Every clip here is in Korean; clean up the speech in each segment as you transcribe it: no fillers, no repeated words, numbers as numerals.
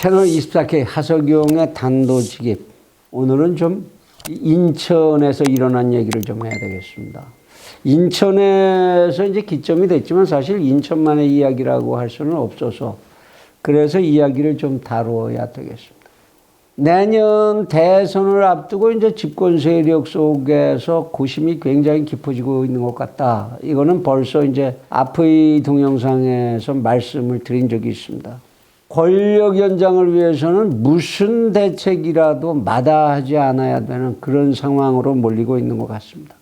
채널 24K 하석용의 단도직입. 오늘은 좀 인천에서 일어난 얘기를 좀 해야 되겠습니다. 인천에서 이제 기점이 됐지만 사실 인천만의 이야기라고 할 수는 없어서 그래서 이야기를 좀 다루어야 되겠습니다. 내년 대선을 앞두고 이제 집권 세력 속에서 고심이 굉장히 깊어지고 있는 것 같다. 이거는 벌써 이제 앞의 동영상에서 말씀을 드린 적이 있습니다. 권력 연장을 위해서는 무슨 대책이라도 마다하지 않아야 되는 그런 상황으로 몰리고 있는 것 같습니다.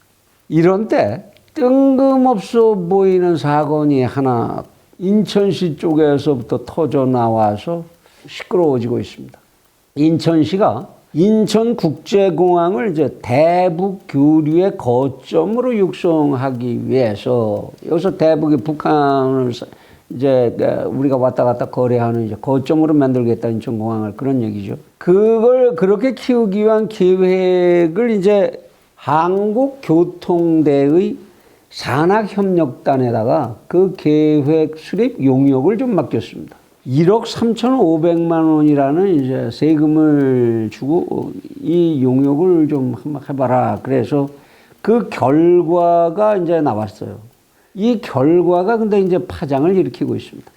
이런 때 뜬금없어 보이는 사건이 하나 인천시 쪽에서부터 터져 나와서 시끄러워지고 있습니다. 인천시가 인천국제공항을 이제 대북 교류의 거점으로 육성하기 위해서 여기서 대북이 북한을 이제 우리가 왔다 갔다 거래하는 이제 거점으로 만들겠다 인천공항을 그런 얘기죠. 그걸 그렇게 키우기 위한 계획을 이제 한국교통대의 산학협력단에다가 그 계획 수립 용역을 좀 맡겼습니다. 1억 3,500만 원이라는 이제 세금을 주고 이 용역을 좀 한번 해봐라. 그래서 그 결과가 이제 나왔어요. 이 결과가 근데 이제 파장을 일으키고 있습니다.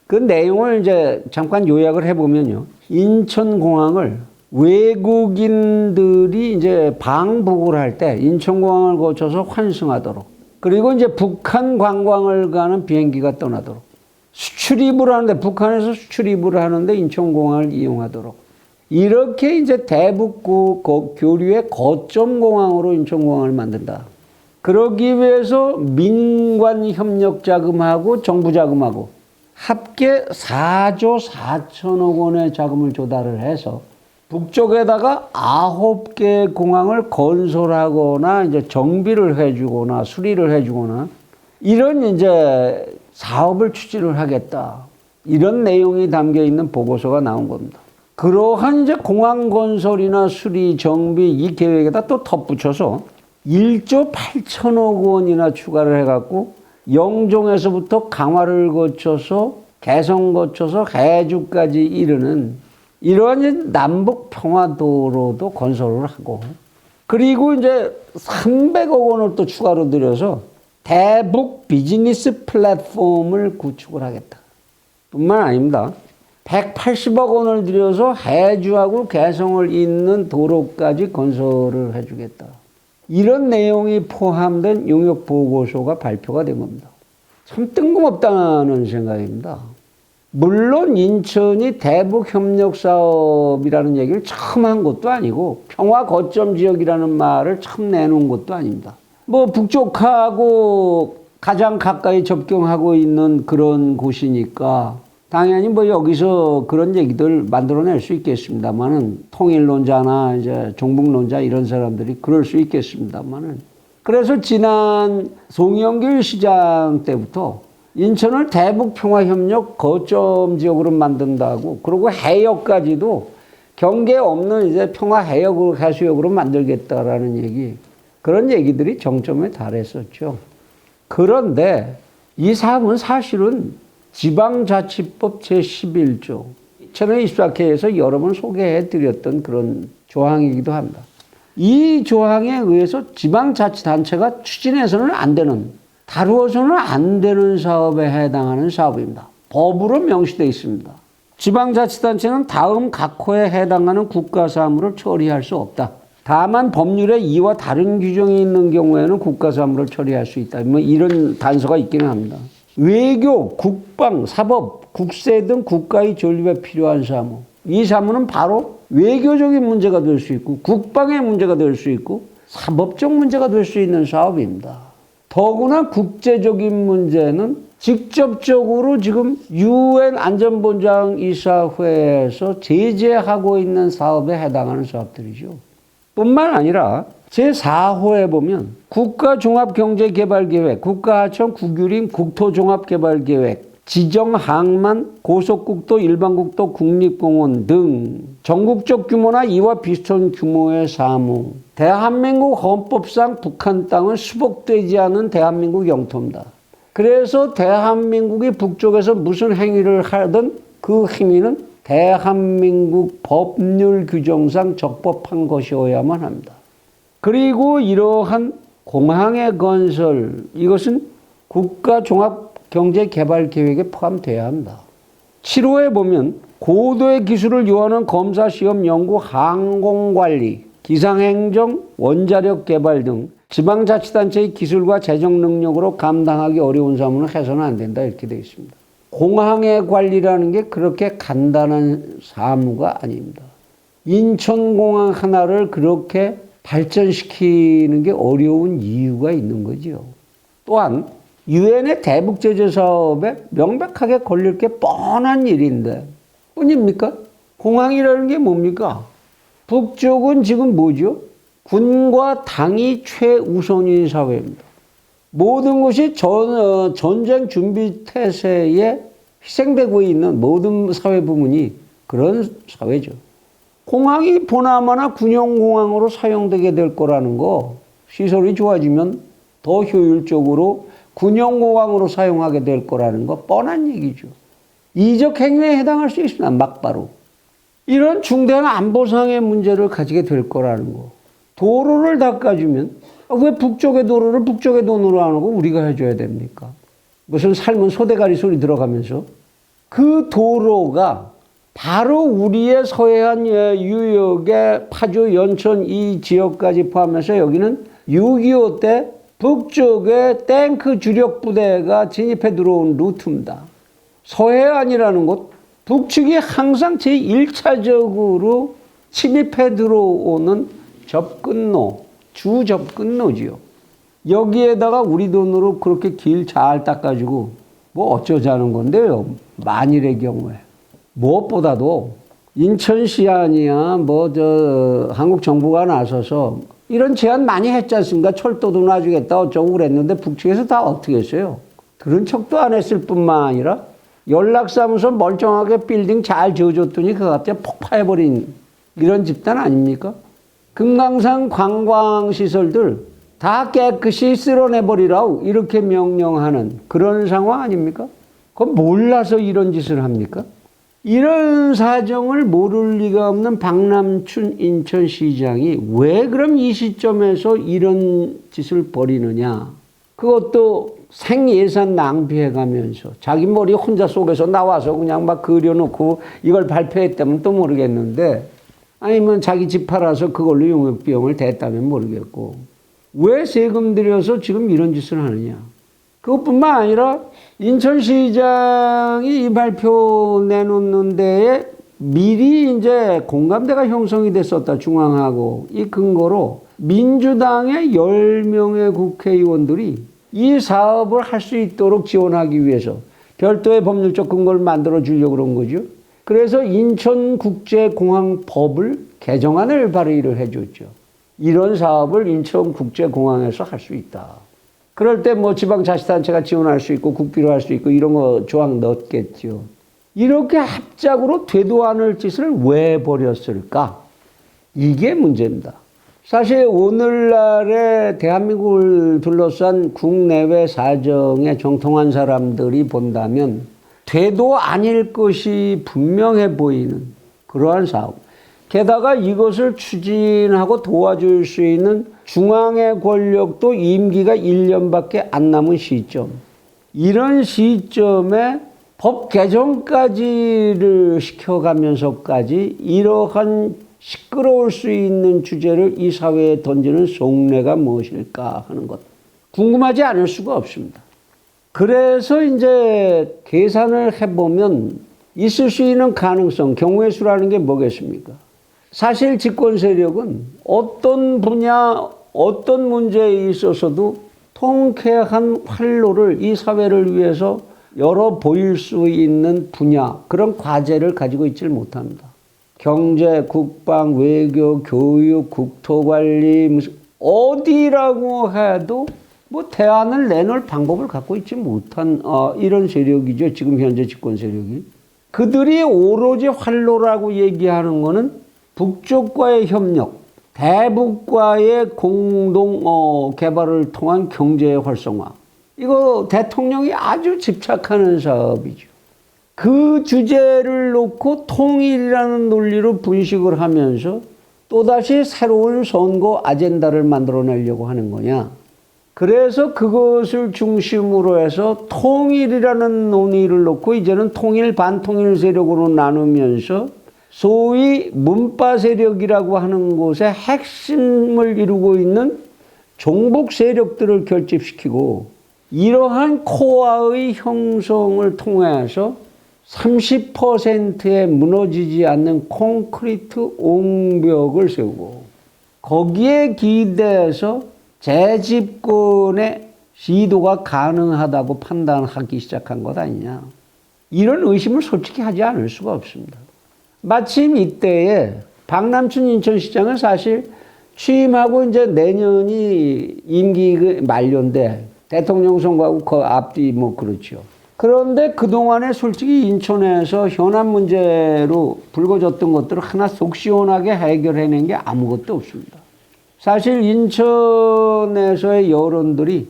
그 내용을 이제 잠깐 요약을 해보면요. 인천공항을 외국인들이 이제 방북을 할 때 인천공항을 거쳐서 환승하도록 그리고 이제 북한 관광을 가는 비행기가 떠나도록 수출입을 하는데 북한에서 수출입을 하는데 인천공항을 이용하도록 이렇게 이제 대북 교류의 거점 공항으로 인천공항을 만든다. 그러기 위해서 민관 협력 자금하고 정부 자금하고 합계 4조 4천억 원의 자금을 조달을 해서 북쪽에다가 9개 공항을 건설하거나 이제 정비를 해주거나 수리를 해주거나 이런 이제 사업을 추진을 하겠다. 이런 내용이 담겨 있는 보고서가 나온 겁니다. 그러한 이제 공항 건설이나 수리, 정비 이 계획에다 또 덧붙여서 1조 8천억 원이나 추가를 해갖고 영종에서부터 강화를 거쳐서 개성 거쳐서 해주까지 이르는 이러한 남북 평화도로도 건설을 하고 그리고 이제 300억 원을 또 추가로 들여서 대북 비즈니스 플랫폼을 구축을 하겠다. 뿐만 아닙니다. 180억 원을 들여서 해주하고 개성을 잇는 도로까지 건설을 해주겠다. 이런 내용이 포함된 용역 보고서가 발표가 된 겁니다. 참 뜬금없다는 생각입니다. 물론 인천이 대북 협력 사업이라는 얘기를 처음 한 것도 아니고 평화 거점 지역이라는 말을 처음 내놓은 것도 아닙니다. 뭐 북쪽하고 가장 가까이 접경하고 있는 그런 곳이니까 당연히 뭐 여기서 그런 얘기들 만들어낼 수 있겠습니다만은 통일론자나 이제 종북론자 이런 사람들이 그럴 수 있겠습니다만은 그래서 지난 송영길 시장 때부터 인천을 대북 평화협력 거점 지역으로 만든다고 그리고 해역까지도 경계 없는 이제 평화해역으로 해수역으로 만들겠다라는 얘기 그런 얘기들이 정점에 달했었죠. 그런데 이 사업은 사실은 지방자치법 제11조 채널 24K에서 여러 번 소개해드렸던 그런 조항이기도 합니다. 이 조항에 의해서 지방자치단체가 추진해서는 안 되는 다루어서는 안 되는 사업에 해당하는 사업입니다. 법으로 명시되어 있습니다. 지방자치단체는 다음 각 호에 해당하는 국가사무를 처리할 수 없다. 다만 법률에 이와 다른 규정이 있는 경우에는 국가사무를 처리할 수 있다. 뭐 이런 단서가 있기는 합니다. 외교, 국방, 사법, 국세 등 국가의 존립에 필요한 사무. 이 사무는 바로 외교적인 문제가 될 수 있고 국방의 문제가 될 수 있고 사법적 문제가 될 수 있는 사업입니다. 더구나 국제적인 문제는 직접적으로 지금 UN 안전보장이사회에서 제재하고 있는 사업에 해당하는 사업들이죠. 뿐만 아니라 제4호에 보면 국가종합경제개발계획, 국가하천, 국유림, 국토종합개발계획, 지정항만, 고속국도, 일반국도, 국립공원 등 전국적 규모나 이와 비슷한 규모의 사무. 대한민국 헌법상 북한 땅은 수복되지 않은 대한민국 영토입니다. 그래서 대한민국이 북쪽에서 무슨 행위를 하든 그 행위는 대한민국 법률 규정상 적법한 것이어야만 합니다. 그리고 이러한 공항의 건설, 이것은 국가종합경제개발계획에 포함되어야 합니다. 7호에 보면 고도의 기술을 요하는 검사, 시험, 연구, 항공관리, 기상행정, 원자력 개발 등 지방자치단체의 기술과 재정 능력으로 감당하기 어려운 사무는 해서는 안 된다, 이렇게 되어 있습니다. 공항의 관리라는 게 그렇게 간단한 사무가 아닙니다. 인천공항 하나를 그렇게 발전시키는 게 어려운 이유가 있는 거죠. 또한 유엔의 대북제재 사업에 명백하게 걸릴 게 뻔한 일인데 뿐입니까? 공항이라는 게 뭡니까? 북쪽은 지금 뭐죠? 군과 당이 최우선인 사회입니다. 모든 것이 전쟁 준비 태세에 희생되고 있는 모든 사회 부문이 그런 사회죠. 공항이 보나마나 군용공항으로 사용되게 될 거라는 거, 시설이 좋아지면 더 효율적으로 군용공항으로 사용하게 될 거라는 거 뻔한 얘기죠. 이적 행위에 해당할 수 있습니다. 막바로. 이런 중대한 안보상의 문제를 가지게 될 거라는 거. 도로를 닦아주면 왜 북쪽의 도로를 북쪽의 돈으로 안 하고 우리가 해줘야 됩니까? 무슨 삶은 소대가리 소리 들어가면서 그 도로가 바로 우리의 서해안 유역의 파주, 연천 이 지역까지 포함해서 여기는 6.25 때 북쪽에 탱크 주력 부대가 진입해 들어온 루트입니다. 서해안이라는 곳, 북측이 항상 제1차적으로 침입해 들어오는 접근로, 주 접근로지요. 여기에다가 우리 돈으로 그렇게 길 잘 닦아주고 뭐 어쩌자는 건데요. 만일의 경우에. 무엇보다도 인천시 아니야 한국 정부가 나서서 이런 제안 많이 했지 않습니까? 철도도 놔주겠다 어쩌고 그랬는데 북측에서 다 어떻게 했어요? 그런 척도 안 했을 뿐만 아니라 연락사무소 멀쩡하게 빌딩 잘 지어줬더니 그거 갑자기 폭파해버린 이런 집단 아닙니까? 금강산 관광시설들 다 깨끗이 쓸어내버리라고 이렇게 명령하는 그런 상황 아닙니까? 그건 몰라서 이런 짓을 합니까? 이런 사정을 모를 리가 없는 박남춘 인천시장이 왜 그럼 이 시점에서 이런 짓을 벌이느냐. 그것도 생예산 낭비해가면서 자기 머리 혼자 속에서 나와서 그냥 막 그려놓고 이걸 발표했다면 또 모르겠는데 아니면 자기 집 팔아서 그걸로 용역비용을 댔다면 모르겠고 왜 세금 들여서 지금 이런 짓을 하느냐. 그것뿐만 아니라 인천시장이 이 발표 내놓는 데에 미리 이제 공감대가 형성이 됐었다, 중앙하고. 이 근거로 민주당의 10명의 국회의원들이 이 사업을 할 수 있도록 지원하기 위해서 별도의 법률적 근거를 만들어 주려고 그런 거죠. 그래서 인천국제공항법을 개정안을 발의를 해줬죠. 이런 사업을 인천국제공항에서 할 수 있다. 그럴 때 뭐 지방자치단체가 지원할 수 있고 국비로 할 수 있고 이런 거 조항 넣었겠죠. 이렇게 합작으로 되도 않을 짓을 왜 벌였을까? 이게 문제입니다. 사실 오늘날의 대한민국을 둘러싼 국내외 사정에 정통한 사람들이 본다면 되도 아닐 것이 분명해 보이는 그러한 사업. 게다가 이것을 추진하고 도와줄 수 있는 중앙의 권력도 임기가 1년밖에 안 남은 시점. 이런 시점에 법 개정까지를 시켜가면서까지 이러한 시끄러울 수 있는 주제를 이 사회에 던지는 속내가 무엇일까 하는 것. 궁금하지 않을 수가 없습니다. 그래서 이제 계산을 해보면 있을 수 있는 가능성, 경우의 수라는 게 뭐겠습니까? 사실 집권 세력은 어떤 분야, 어떤 문제에 있어서도 통쾌한 활로를 이 사회를 위해서 열어 보일 수 있는 분야, 그런 과제를 가지고 있지를 못합니다. 경제, 국방, 외교, 교육, 국토관리, 무슨 어디라고 해도 뭐 대안을 내놓을 방법을 갖고 있지 못한 이런 세력이죠. 지금 현재 집권 세력이. 그들이 오로지 활로라고 얘기하는 거는 북쪽과의 협력, 대북과의 공동 개발을 통한 경제 활성화. 이거 대통령이 아주 집착하는 사업이죠. 그 주제를 놓고 통일이라는 논리로 분식을 하면서 또다시 새로운 선거 아젠다를 만들어내려고 하는 거냐. 그래서 그것을 중심으로 해서 통일이라는 논의를 놓고 이제는 통일 반통일 세력으로 나누면서 소위 문파 세력이라고 하는 곳의 핵심을 이루고 있는 종북 세력들을 결집시키고 이러한 코어의 형성을 통해서 30%의 무너지지 않는 콘크리트 옹벽을 세우고 거기에 기대해서 재집권의 시도가 가능하다고 판단하기 시작한 것 아니냐. 이런 의심을 솔직히 하지 않을 수가 없습니다. 마침 이때에 박남춘 인천시장은 사실 취임하고 이제 내년이 임기 만료인데 대통령 선거하고 그 앞뒤 뭐 그렇죠. 그런데 그동안에 솔직히 인천에서 현안 문제로 불거졌던 것들을 하나 속 시원하게 해결해낸 게 아무것도 없습니다. 사실 인천에서의 여론들이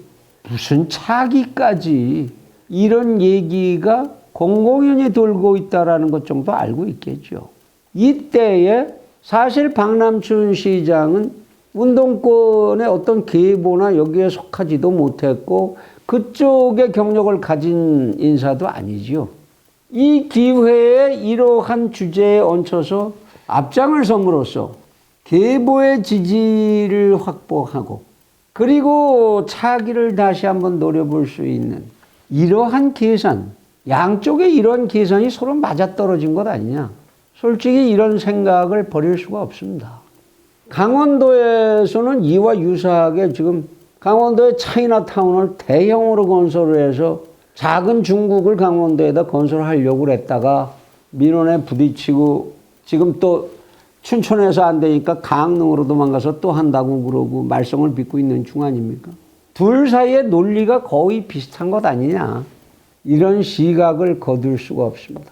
무슨 차기까지 이런 얘기가 공공연히 돌고 있다는 것 정도 알고 있겠죠. 이때에 사실 박남춘 시장은 운동권의 어떤 계보나 여기에 속하지도 못했고 그쪽의 경력을 가진 인사도 아니지요. 이 기회에 이러한 주제에 얹혀서 앞장을 섬으로써 계보의 지지를 확보하고 그리고 차기를 다시 한번 노려볼 수 있는 이러한 계산, 양쪽의 이런 계산이 서로 맞아떨어진 것 아니냐. 솔직히 이런 생각을 버릴 수가 없습니다. 강원도에서는 이와 유사하게 지금 강원도의 차이나타운을 대형으로 건설을 해서 작은 중국을 강원도에다 건설하려고 했다가 민원에 부딪히고 지금 또 춘천에서 안 되니까 강릉으로 도망가서 또 한다고 그러고 말썽을 빚고 있는 중 아닙니까? 둘 사이의 논리가 거의 비슷한 것 아니냐. 이런 시각을 거둘 수가 없습니다.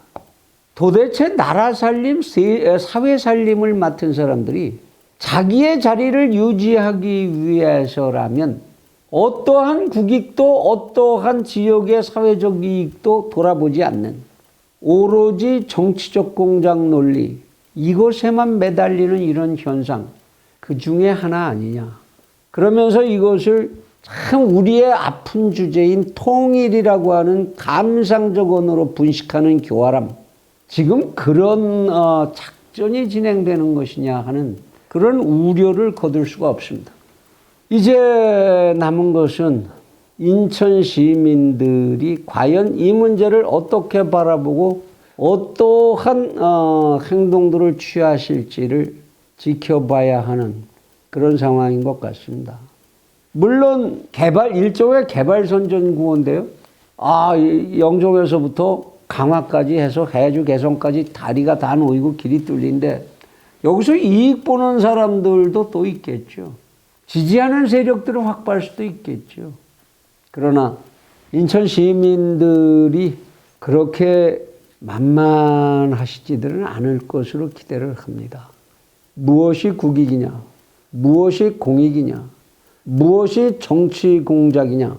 도대체 나라 살림, 사회 살림을 맡은 사람들이 자기의 자리를 유지하기 위해서라면 어떠한 국익도 어떠한 지역의 사회적 이익도 돌아보지 않는 오로지 정치적 공작 논리, 이것에만 매달리는 이런 현상, 그 중에 하나 아니냐. 그러면서 이것을 참 우리의 아픈 주제인 통일이라고 하는 감상적 언어로 분식하는 교활함, 지금 그런 작전이 진행되는 것이냐 하는 그런 우려를 거둘 수가 없습니다. 이제 남은 것은 인천 시민들이 과연 이 문제를 어떻게 바라보고 어떠한 행동들을 취하실지를 지켜봐야 하는 그런 상황인 것 같습니다. 물론 일종의 개발선전구호인데요. 영종에서부터 강화까지 해서 해주 개성까지 다리가 다 놓이고 길이 뚫린데 여기서 이익 보는 사람들도 또 있겠죠. 지지하는 세력들을 확보할 수도 있겠죠. 그러나 인천 시민들이 그렇게 만만하시지들은 않을 것으로 기대를 합니다. 무엇이 국익이냐, 무엇이 공익이냐, 무엇이 정치 공작이냐,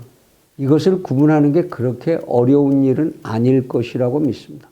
이것을 구분하는 게 그렇게 어려운 일은 아닐 것이라고 믿습니다.